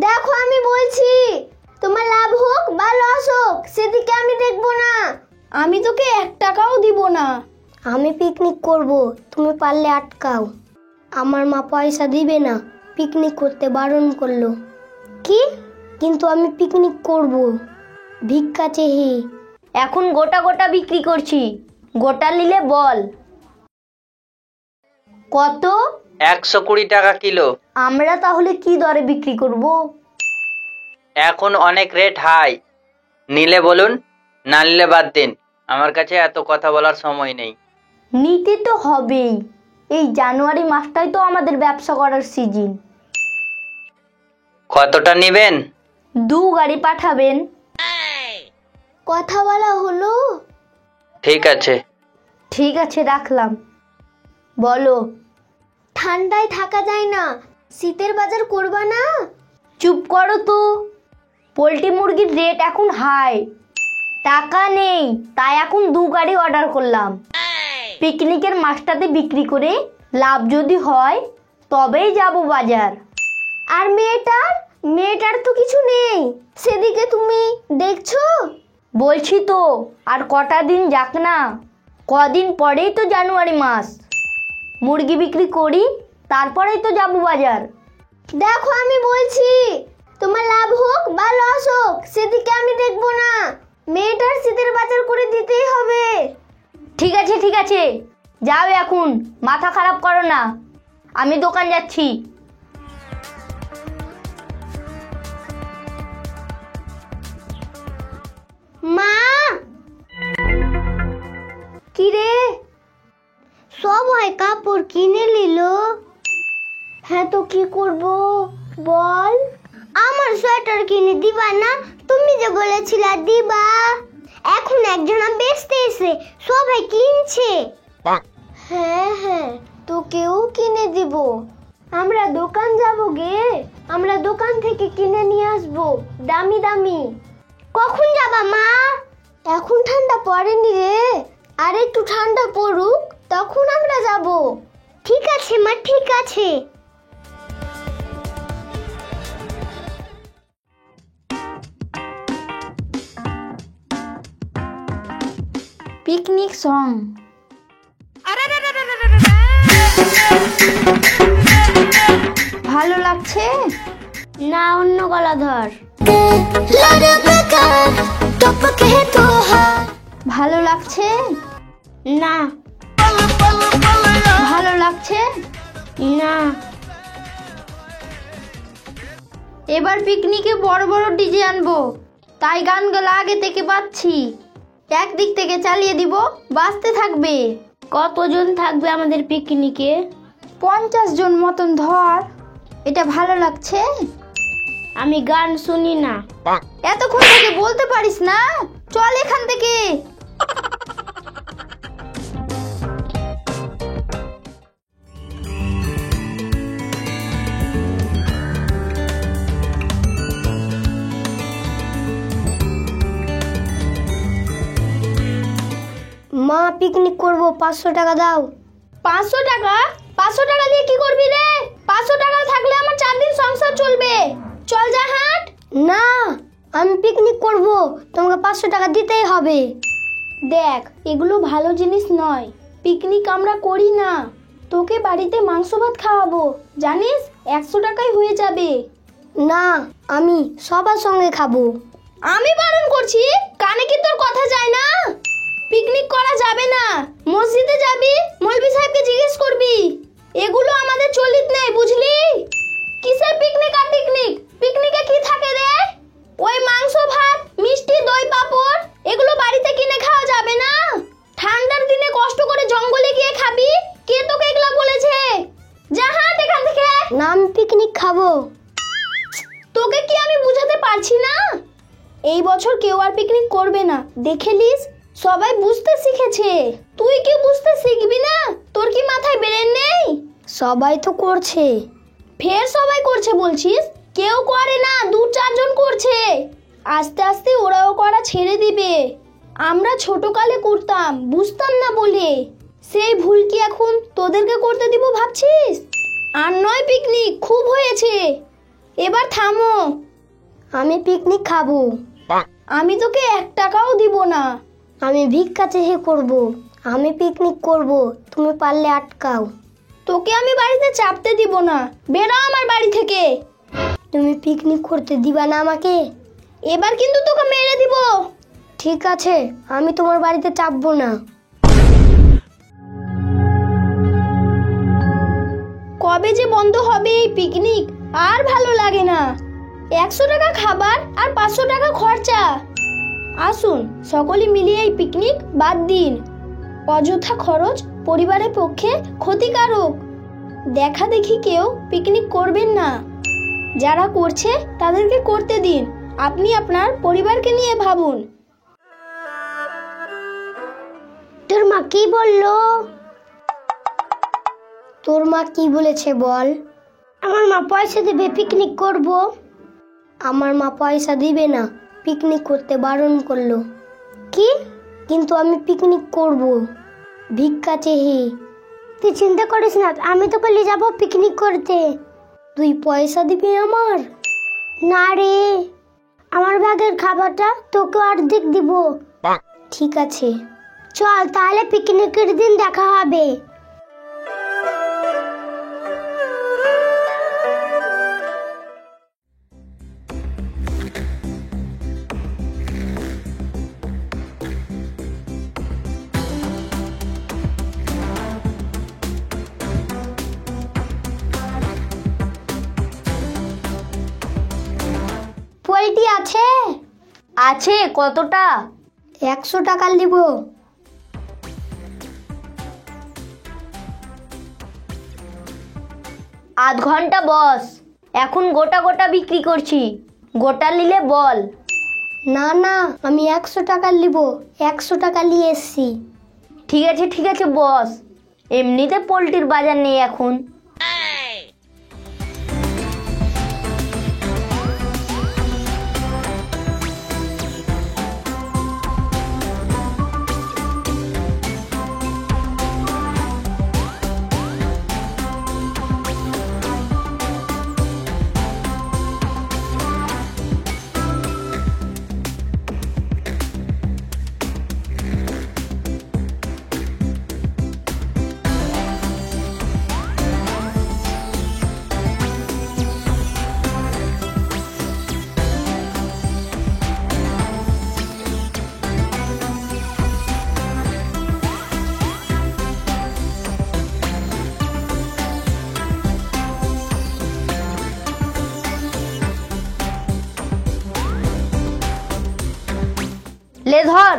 দেখো আমি বলছি, তোমার লাভ হোক বা লস হোক সেদিকে আমি দেখবো না। আমি তোকে 1 টাকাও দিব না। আমি পিকনিক করব, তুমি পারলে আটকাও। আমার মা পয়সা দিবে না, পিকনিক করতে বারণ করলো। কি? কিন্তু আমি পিকনিক করব, ভিক্ষা চেয়ে। এখন গোটা গোটা বিক্রি করছি, গোটা নিলে বল কত? 120 টাকা কিলো। আমরা তাহলে কি দরে বিক্রি করব? এখন অনেক রেট হাই, নিলে বলুন, না নিলে বাদ দিন। আমার কাছে এত কথা বলার সময় নেই। নিতে তো হবেই, এই জানুয়ারি মাসটাই তো আমাদের ব্যবসা করার সিজন। কতটা নেবেন? 2 গাড়ি পাঠাবেন। কথা বলা হলো? ঠিক আছে। ঠিক আছে, রাখলাম। বলো। ঠান্ডায় থাকা যায় না, শীতের বাজার করবা না? চুপ করো তো, পোলট্রি মুরগির রেট এখন হাই, টাকা নেই, তাই এখন 2 গাড়ি অর্ডার করলাম। পিকনিকের মাছটাতে বিক্রি করে লাভ যদি হয় তবেই যাব বাজার। আর মেয়েটার তো কিছু নেই, সেদিকে তুমি দেখছো? বলছি তো, আর কটা দিন যাক না, কদিন পরেই তো জানুয়ারি মাস। মুরগি বিক্রি করি, তারপরেই তো যাব বাজার। দেখো আমি বলছি, তোমার লাভ হোক বা লস হোক সেদিকে আমি দেখবো না। মেয়েটার শীতের বাজার করে দিতেই হবে। ঠিক আছে ঠিক আছে, যাও, এখন মাথা খারাপ করো না, আমি দোকান যাচ্ছি। মা! কি রে? সবাই কাপড় কিনে নিল। হ্যাঁ তো কি করব বল? আমার সোয়েটার কিনে দিবা না? তুমি যে বলেছিলা দিবা। এখন একজনা বেচতে এসে সবাই কিনছে। হ্যাঁ হ্যাঁ, তোকেও কিনে দিব। আমরা দোকান যাব গে, আমরা দোকান থেকে কিনে নিয়ে আসবো দামি দামি। কখন যাবা মা? এখন ঠান্ডা পড়েনি রে, আর একটু ঠান্ডা পড়ুক তখন আমরা যাব। ঠিক আছে মা, ঠিক আছে। Picnic song. ভালো লাগছে না, অন্য গলা ধর। ভালো লাগছে না। ভালো লাগছে না। এবার পিকনিকে বড় বড় ডিজে আনবো, তাই গানগুলো আগে থেকে বাজছি, একদিক থেকে চালিয়ে দিব, বাজতে থাকবে। কতজন থাকবে আমাদের পিকনিকে? 50 জন মতন ধর। এটা ভালো লাগছে? আমি গান শুনি না। এতক্ষণ থেকে বলতে পারিস না? চল এখান থেকে। মা, পিকনিক করব, 500 টাকা দাও। 500 টাকা? 500 টাকা দিয়ে কি করবি রে? 500 টাকা থাকলে আমার 4 দিন সংসার চলবে। চল যা হাট। না, আমি পিকনিক করব, তোমাকে 500 টাকা দিতেই হবে। দেখ, এগুলো ভালো জিনিস নয়, পিকনিক আমরা করি না। তোকে বাড়িতে মাংস ভাত খাওয়াবো, জানিস? 100 টাকায় হয়ে যাবে। না, আমি সবার সঙ্গে খাবো। আমি বারণ করছি, কানে কি তোর কথা যায় না? পিকনিক করা যাবে না, মসজিদে যাবি, মৌলভী সাহেবকে জিজ্ঞেস করবি। এগুলো আমাদের চলিত নেই, বুঝলি? কিসের পিকনিক আর টিকনিক? পিকনিকে কি থাকে রে? ওই মাংস ভাত, মিষ্টি, দই, পাপড়, এগুলো বাড়িতে কিনে খাওয়া যাবে না। ঠান্ডার দিনে কষ্ট করে জঙ্গলে গিয়ে খাবি, কে তোকে এগুলো বলেছে? যা হাট এখান থেকে। না, আমি পিকনিক খাবো। তোকে কি আমি বুঝাতে পারছি না? এই বছর কেউ আর পিকনিক করবে না, দেখে লিস, সবাই বুঝতে শিখেছে। তুই কি বুঝতে শিখবি না? তোর কি মাথায় ব্রেন নেই? সবাই তো করছে। ফের সবাই করছে বলছিস? কেউ করে না, 2-4 জন করছে। আস্তে আস্তে ওরাও করা ছেড়ে দিবে। আমরা ছোটকালে করতাম, বুঝতাম না বলে। সেই ভুল কি এখন তোদেরকে করতে দিব ভাবছিস? আর নয় পিকনিক, খুব হয়েছে। এবার থামো। আমি পিকনিক খাবো। আমি তোকে 1 টাকাও দিব না। আমি ভিক্ষা চেয়ে করব। আমি পিকনিক করব, তুমি পারলে আটকাও। তোকে আমি বাড়িতে চাপতে দিব না, বেরো আমার বাড়ি থেকে। তুমি পিকনিক করতে দিবা না আমাকে? এবার কিন্তু তোকে মেরে দিব। ঠিক আছে, আমি তোমার বাড়িতে চাপবো না। কবে যে বন্ধ হবে এই পিকনিক, আর ভালো লাগে না। 100 টাকা খাবার আর 500 টাকা খরচা। আসুন সকলে মিলিয়ে এই পিকনিক বাদ দিন। অযথা খরচ পরিবারের পক্ষে ক্ষতিকারক। দেখা দেখি কেউ পিকনিক করবেন না। যারা করছে তাদেরকে করতে দিন। আপনি আপনার পরিবারকে নিয়ে ভাবুন। তোর মা কি বললো? তোর মা কি বলেছে বল? আমার মা পয়সা দেবে, পিকনিক করব। আমার মা পয়সা দিবে না, পিকনিক করতে বারণ করলো। কি? কিন্তু আমি পিকনিক করব ভিক্ষা চেয়ে। তুই চিন্তা করিস না, আমি তোকে নিয়ে যাবো পিকনিক করতে। তুই পয়সা দিবি আমার? না রে, আমার ভাগের খাবারটা তোকে অর্ধেক দিব। ঠিক আছে, চল তাহলে পিকনিকের দিন দেখা হবে। পোলট্রি আছে? আছে, কতটা? 100 টাকা নিব। আধ ঘন্টা বস, এখন গোটা গোটা বিক্রি করছি। গোটা নিলে বল। না না, আমি 100 টাকা নিব। 100 টাকা নিয়ে এসছি। ঠিক আছে বস, এমনিতে পোলট্রির বাজার নেই এখন। লে ধর।